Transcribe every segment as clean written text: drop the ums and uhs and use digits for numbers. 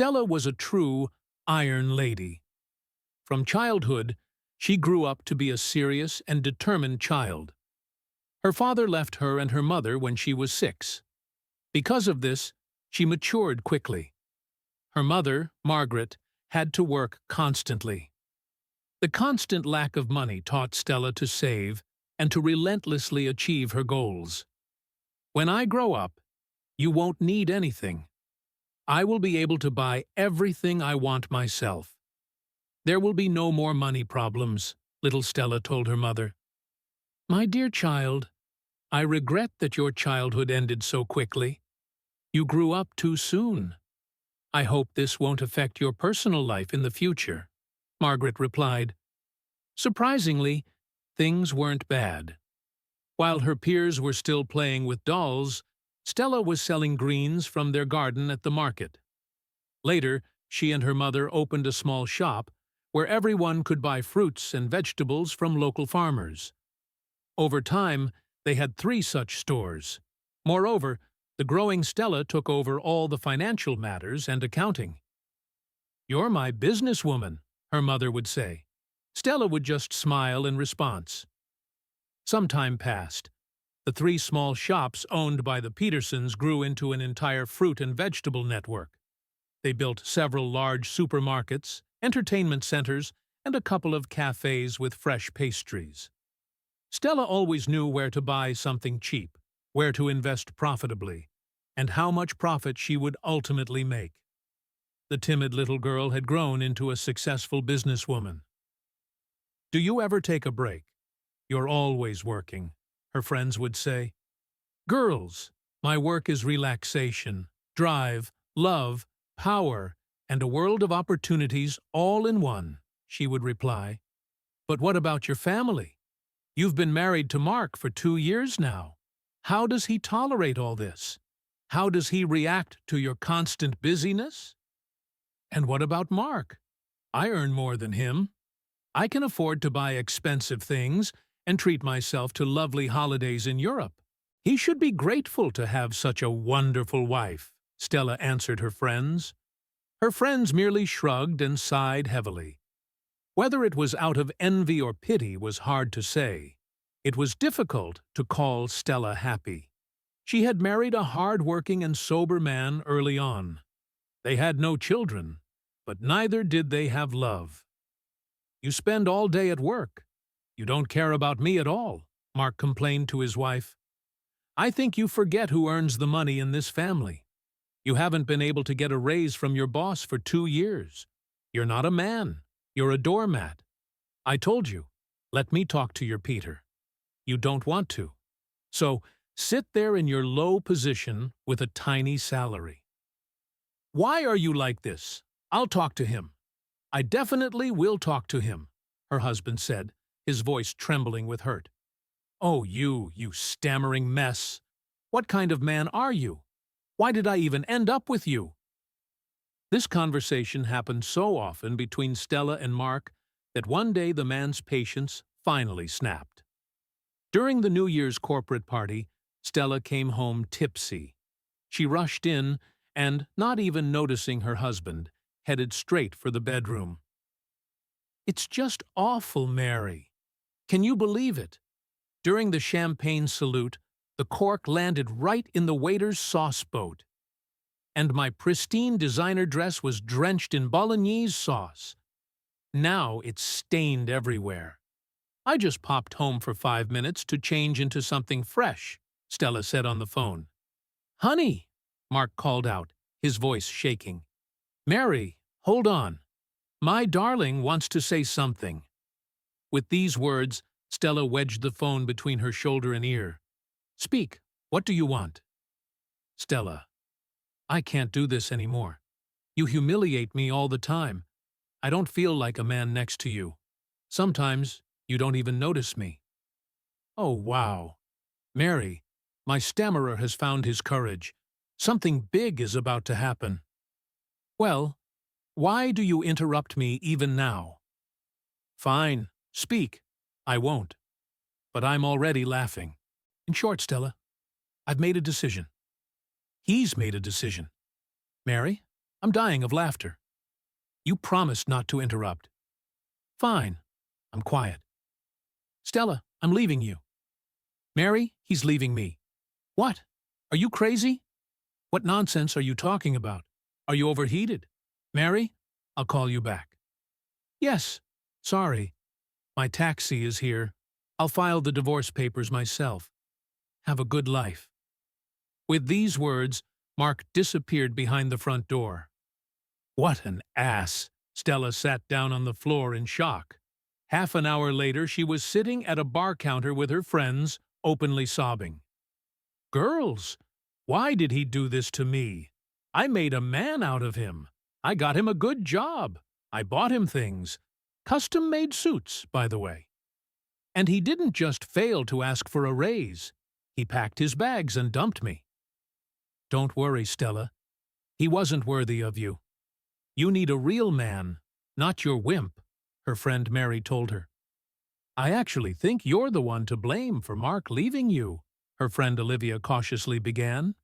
Stella was a true iron lady. From childhood, she grew up to be a serious and determined child. Her father left her and her mother when she was 6. Because of this, she matured quickly. Her mother, Margaret, had to work constantly. The constant lack of money taught Stella to save and to relentlessly achieve her goals. "When I grow up, you won't need anything. I will be able to buy everything I want myself. There will be no more money problems," little Stella told her mother. "My dear child, I regret that your childhood ended so quickly. You grew up too soon. I hope this won't affect your personal life in the future," Margaret replied. Surprisingly, things weren't bad. While her peers were still playing with dolls, Stella was selling greens from their garden at the market. Later, she and her mother opened a small shop where everyone could buy fruits and vegetables from local farmers. Over time, they had 3 such stores. Moreover, the growing Stella took over all the financial matters and accounting. "You're my businesswoman," her mother would say. Stella would just smile in response. Some time passed. The 3 small shops owned by the Petersons grew into an entire fruit and vegetable network. They built several large supermarkets, entertainment centers, and a couple of cafes with fresh pastries. Stella always knew where to buy something cheap, where to invest profitably, and how much profit she would ultimately make. The timid little girl had grown into a successful businesswoman. "Do you ever take a break? You're always working," her friends would say. "Girls, my work is relaxation, drive, love, power, and a world of opportunities all in one," she would reply. "But what about your family? You've been married to Mark for 2 years now. How does he tolerate all this? How does he react to your constant busyness? And what about Mark? I earn more than him. I can afford to buy expensive things and treat myself to lovely holidays in Europe. He should be grateful to have such a wonderful wife," Stella answered her friends. Her friends merely shrugged and sighed heavily. Whether it was out of envy or pity was hard to say. It was difficult to call Stella happy. She had married a hard-working and sober man early on. They had no children, but neither did they have love. "You spend all day at work. You don't care about me at all," Mark complained to his wife. "I think you forget who earns the money in this family. You haven't been able to get a raise from your boss for 2 years. You're not a man. You're a doormat. I told you, let me talk to your Peter. You don't want to. So sit there in your low position with a tiny salary." "Why are you like this? I'll talk to him. I definitely will talk to him," her husband said, his voice trembling with hurt. "Oh, you stammering mess. What kind of man are you? Why did I even end up with you?" This conversation happened so often between Stella and Mark that one day the man's patience finally snapped. During the New Year's corporate party, Stella came home tipsy. She rushed in and, not even noticing her husband, headed straight for the bedroom. "It's just awful, Mary. Can you believe it? During the champagne salute, the cork landed right in the waiter's sauce boat. And my pristine designer dress was drenched in bolognese sauce. Now it's stained everywhere. I just popped home for 5 minutes to change into something fresh," Stella said on the phone. "Honey," Mark called out, his voice shaking. "Mary, hold on. My darling wants to say something." With these words, Stella wedged the phone between her shoulder and ear. "Speak. What do you want?" "Stella, I can't do this anymore. You humiliate me all the time. I don't feel like a man next to you. Sometimes you don't even notice me." "Oh, wow. Mary, my stammerer has found his courage. Something big is about to happen." "Well, why do you interrupt me even now?" "Fine, speak. I won't. But I'm already laughing. In short, Stella, I've made a decision. He's made a decision. Mary, I'm dying of laughter. You promised not to interrupt. Fine. I'm quiet. Stella, I'm leaving you. Mary, he's leaving me. What? Are you crazy? What nonsense are you talking about? Are you overheated? Mary, I'll call you back. Yes. Sorry. My taxi is here. I'll file the divorce papers myself. Have a good life. With these words, Mark disappeared behind the front door. What an ass! Stella sat down on the floor in shock. Half an hour later, she was sitting at a bar counter with her friends, openly sobbing. Girls, why did he do this to me? I made a man out of him. I got him a good job. I bought him things. Custom-made suits, by the way. And he didn't just fail to ask for a raise. He packed his bags and dumped me. Don't worry, Stella. He wasn't worthy of you. You need a real man, not your wimp, her friend Mary told her. I actually think you're the one to blame for Mark leaving you, her friend Olivia cautiously began.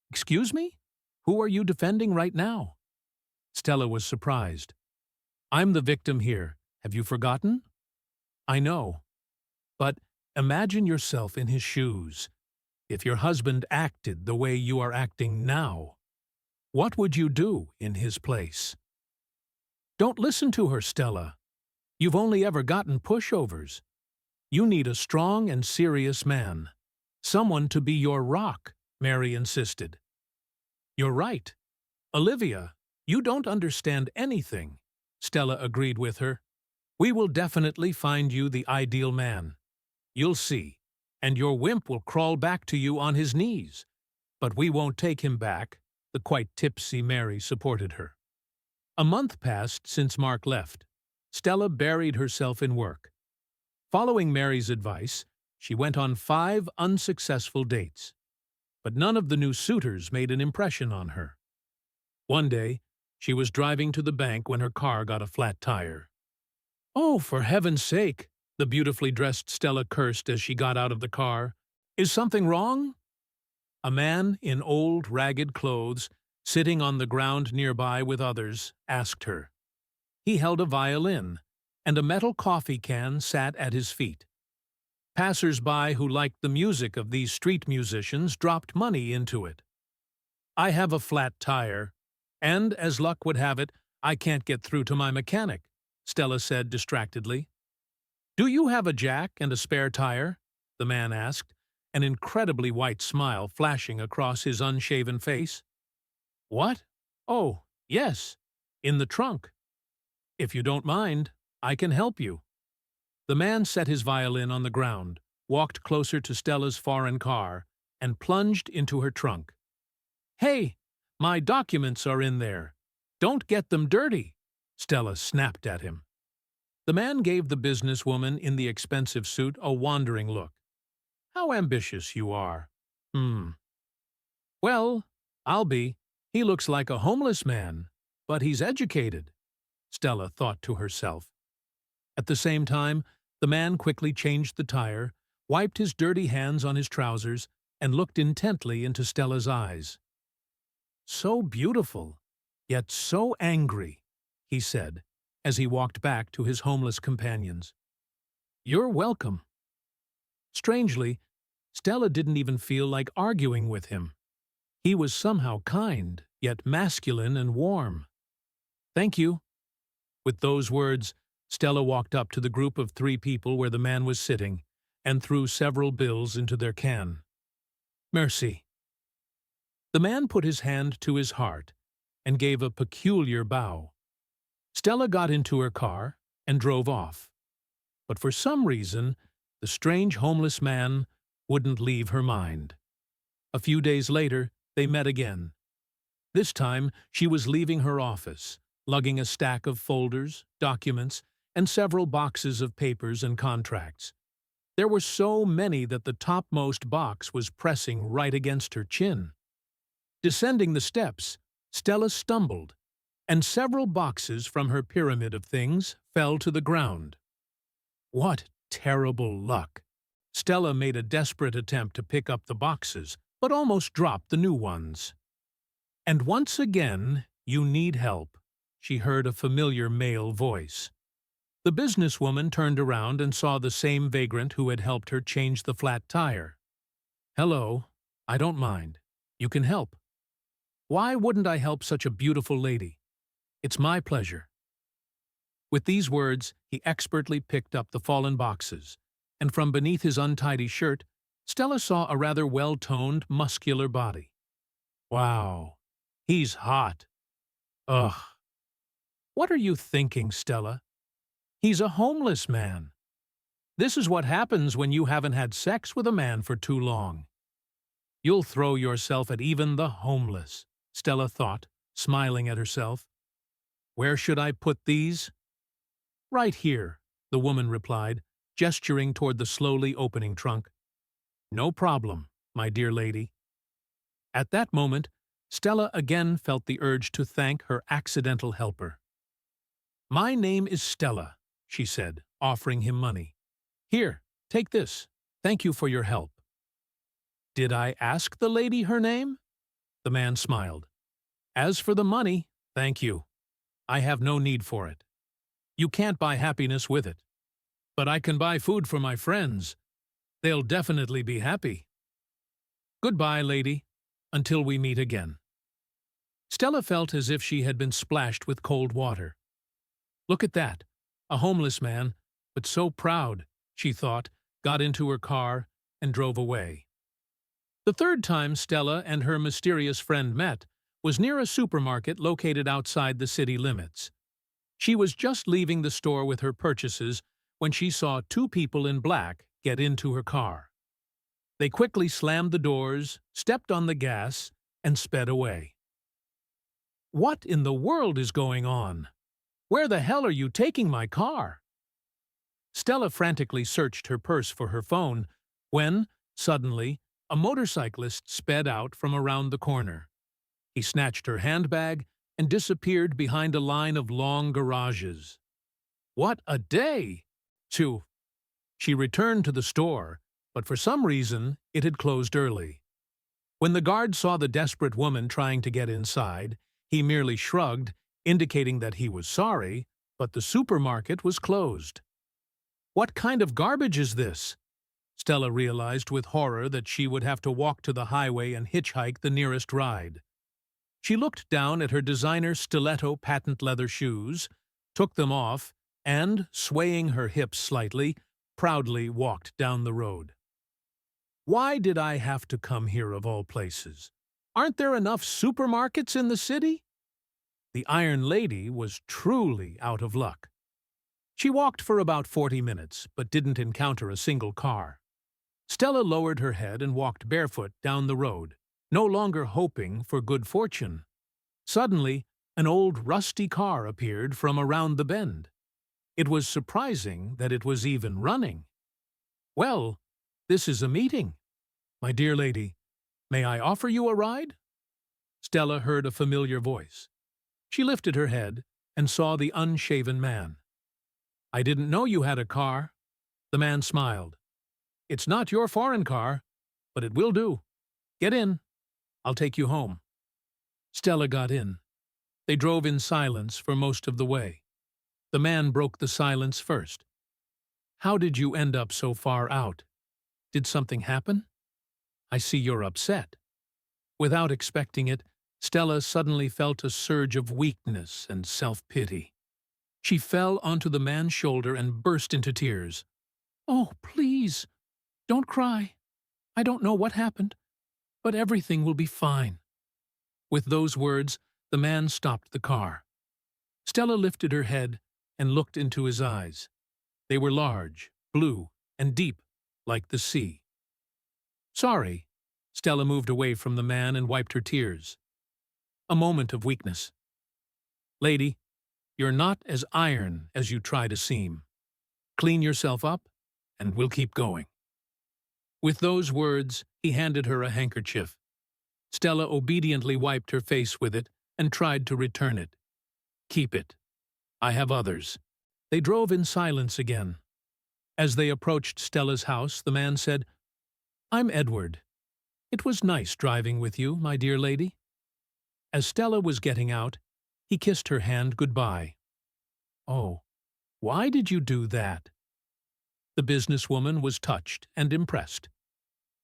Excuse me? Who are you defending right now? Stella was surprised. I'm the victim here. Have you forgotten? I know. But imagine yourself in his shoes. If your husband acted the way you are acting now, what would you do in his place? Don't listen to her, Stella. You've only ever gotten pushovers. You need a strong and serious man. Someone to be your rock, Mary insisted. You're right. Olivia, you don't understand anything, Stella agreed with her. We will definitely find you the ideal man. You'll see, and your wimp will crawl back to you on his knees. But we won't take him back, the quite tipsy Mary supported her. A month passed since Mark left. Stella buried herself in work. Following Mary's advice, she went on 5 unsuccessful dates. But none of the new suitors made an impression on her. One day, she was driving to the bank when her car got a flat tire. Oh, for heaven's sake, the beautifully dressed Stella cursed as she got out of the car. Is something wrong? A man in old, ragged clothes, sitting on the ground nearby with others, asked her. He held a violin, and a metal coffee can sat at his feet. Passers-by who liked the music of these street musicians dropped money into it. I have a flat tire, and, as luck would have it, I can't get through to my mechanic, Stella said distractedly. Do you have a jack and a spare tire? The man asked, an incredibly white smile flashing across his unshaven face. What? Oh, yes, in the trunk. If you don't mind, I can help you. The man set his violin on the ground, walked closer to Stella's foreign car, and plunged into her trunk. Hey, my documents are in there. Don't get them dirty, Stella snapped at him. The man gave the businesswoman in the expensive suit a wandering look. How ambitious you are. Well, I'll be. He looks like a homeless man, but he's educated, Stella thought to herself. At the same time, the man quickly changed the tire, wiped his dirty hands on his trousers, and looked intently into Stella's eyes. So beautiful, yet so angry, he said, as he walked back to his homeless companions. You're welcome. Strangely, Stella didn't even feel like arguing with him. He was somehow kind, yet masculine and warm. Thank you. With those words, Stella walked up to the group of 3 people where the man was sitting and threw several bills into their can. Merci. The man put his hand to his heart and gave a peculiar bow. Stella got into her car and drove off. But for some reason, the strange homeless man wouldn't leave her mind. A few days later, they met again. This time, she was leaving her office, lugging a stack of folders, documents, and several boxes of papers and contracts. There were so many that the topmost box was pressing right against her chin. Descending the steps, Stella stumbled, and several boxes from her pyramid of things fell to the ground. What terrible luck! Stella made a desperate attempt to pick up the boxes, but almost dropped the new ones. And once again, "You need help," she heard a familiar male voice. The businesswoman turned around and saw the same vagrant who had helped her change the flat tire. "Hello, I don't mind. You can help." "Why wouldn't I help such a beautiful lady? It's my pleasure." With these words, he expertly picked up the fallen boxes, and from beneath his untidy shirt, Stella saw a rather well-toned, muscular body. Wow, he's hot. Ugh. What are you thinking, Stella? He's a homeless man. This is what happens when you haven't had sex with a man for too long. You'll throw yourself at even the homeless, Stella thought, smiling at herself. Where should I put these? Right here, the woman replied, gesturing toward the slowly opening trunk. No problem, my dear lady. At that moment, Stella again felt the urge to thank her accidental helper. My name is Stella, she said, offering him money. Here, take this. Thank you for your help. Did I ask the lady her name? The man smiled. As for the money, thank you. I have no need for it. You can't buy happiness with it. But I can buy food for my friends. They'll definitely be happy. Goodbye, lady, until we meet again. Stella felt as if she had been splashed with cold water. Look at that, a homeless man, but so proud, she thought, got into her car and drove away. The third time Stella and her mysterious friend met was near a supermarket located outside the city limits. She was just leaving the store with her purchases when she saw two people in black get into her car. They quickly slammed the doors, stepped on the gas, and sped away. What in the world is going on? Where the hell are you taking my car? Stella frantically searched her purse for her phone when, suddenly, a motorcyclist sped out from around the corner. He snatched her handbag and disappeared behind a line of long garages. What a day! She returned to the store, but for some reason it had closed early. When the guard saw the desperate woman trying to get inside, he merely shrugged, indicating that he was sorry, but the supermarket was closed. What kind of garbage is this? Stella realized with horror that she would have to walk to the highway and hitchhike the nearest ride. She looked down at her designer stiletto patent leather shoes, took them off, and, swaying her hips slightly, proudly walked down the road. Why did I have to come here of all places? Aren't there enough supermarkets in the city? The Iron Lady was truly out of luck. She walked for about 40 minutes, but didn't encounter a single car. Stella lowered her head and walked barefoot down the road, no longer hoping for good fortune. Suddenly, an old rusty car appeared from around the bend. It was surprising that it was even running. Well, this is a meeting. My dear lady, may I offer you a ride? Stella heard a familiar voice. She lifted her head and saw the unshaven man. I didn't know you had a car. The man smiled. It's not your foreign car, but it will do. Get in. I'll take you home. Stella got in. They drove in silence for most of the way. The man broke the silence first. How did you end up so far out? Did something happen? I see you're upset. Without expecting it, Stella suddenly felt a surge of weakness and self-pity. She fell onto the man's shoulder and burst into tears. Oh, please, don't cry. I don't know what happened, but everything will be fine. With those words, the man stopped the car. Stella lifted her head and looked into his eyes. They were large, blue, and deep, like the sea. Sorry. Stella moved away from the man and wiped her tears. A moment of weakness. Lady, you're not as iron as you try to seem. Clean yourself up, and we'll keep going. With those words, he handed her a handkerchief. Stella obediently wiped her face with it and tried to return it. Keep it. I have others. They drove in silence again. As they approached Stella's house, the man said, I'm Edward. It was nice driving with you, my dear lady. As Stella was getting out, He kissed her hand goodbye. "Oh, why did you do that?" The businesswoman was touched and impressed.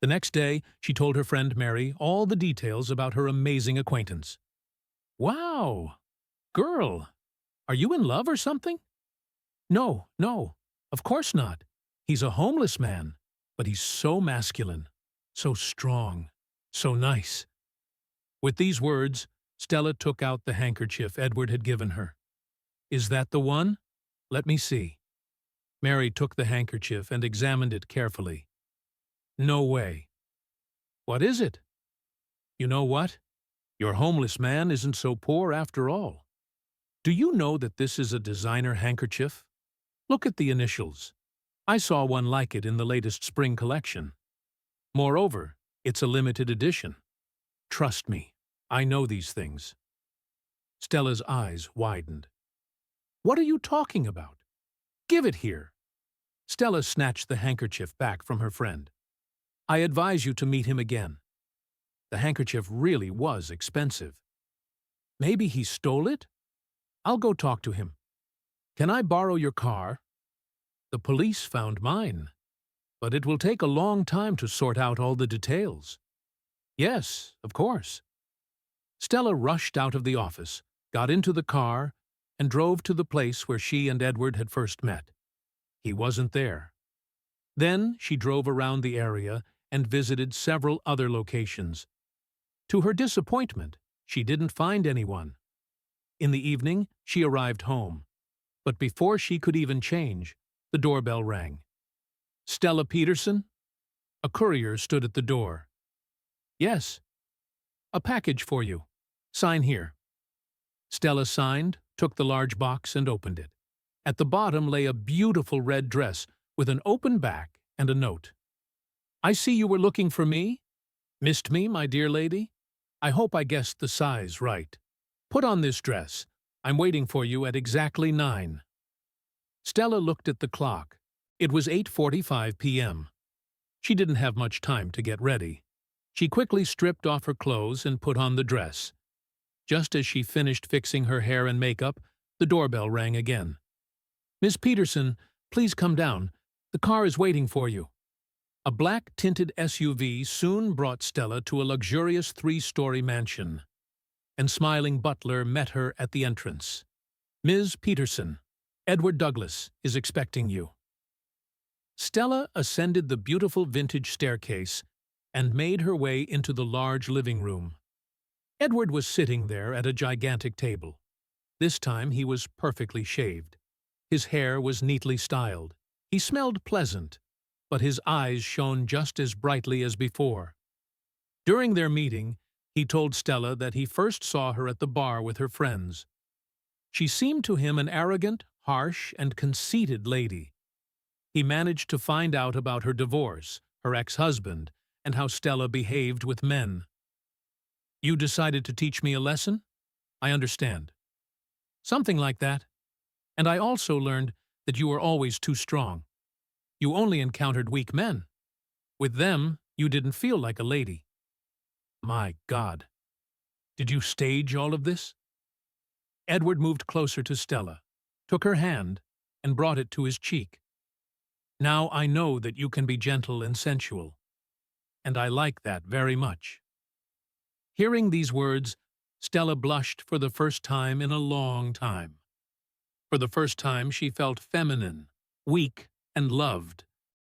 The next day, she told her friend Mary all the details about her amazing acquaintance. "Wow! Girl, are you in love or something?" "No, no, of course not. He's a homeless man, but he's so masculine, so strong, so nice." With these words, Stella took out the handkerchief Edward had given her. "Is that the one? Let me see." Mary took the handkerchief and examined it carefully. "No way." "What is it?" "You know what? Your homeless man isn't so poor after all. Do you know that this is a designer handkerchief? Look at the initials. I saw one like it in the latest spring collection. Moreover, it's a limited edition. Trust me, I know these things." Stella's eyes widened. "What are you talking about? Give it here." Stella snatched the handkerchief back from her friend. "I advise you to meet him again. The handkerchief really was expensive. Maybe he stole it? I'll go talk to him. Can I borrow your car? The police found mine, but it will take a long time to sort out all the details." "Yes, of course." Stella rushed out of the office, got into the car, and drove to the place where she and Edward had first met. He wasn't there. Then she drove around the area and visited several other locations. To her disappointment, she didn't find anyone. In the evening, she arrived home. But before she could even change, the doorbell rang. "Stella Peterson?" A courier stood at the door. "Yes." "A package for you. Sign here." Stella signed, took the large box, and opened it. At the bottom lay a beautiful red dress with an open back and a note. "I see you were looking for me. Missed me, my dear lady? I hope I guessed the size right. Put on this dress. I'm waiting for you at exactly 9. Stella looked at the clock. It was 8:45 p.m. She didn't have much time to get ready. She quickly stripped off her clothes and put on the dress. Just as she finished fixing her hair and makeup, the doorbell rang again. "Miss Peterson, please come down. The car is waiting for you." A black-tinted SUV soon brought Stella to a luxurious 3-story mansion, and smiling butler met her at the entrance. "Ms. Peterson, Edward Douglas is expecting you." Stella ascended the beautiful vintage staircase and made her way into the large living room. Edward was sitting there at a gigantic table. This time he was perfectly shaved. His hair was neatly styled. He smelled pleasant, but his eyes shone just as brightly as before. During their meeting, he told Stella that he first saw her at the bar with her friends. She seemed to him an arrogant, harsh, and conceited lady. He managed to find out about her divorce, her ex-husband, and how Stella behaved with men. "You decided to teach me a lesson? I understand." "Something like that. And I also learned that you were always too strong. You only encountered weak men. With them, you didn't feel like a lady." "My God. Did you stage all of this?" Edward moved closer to Stella, took her hand, and brought it to his cheek. "Now I know that you can be gentle and sensual, and I like that very much." Hearing these words, Stella blushed for the first time in a long time. For the first time, she felt feminine, weak, and loved.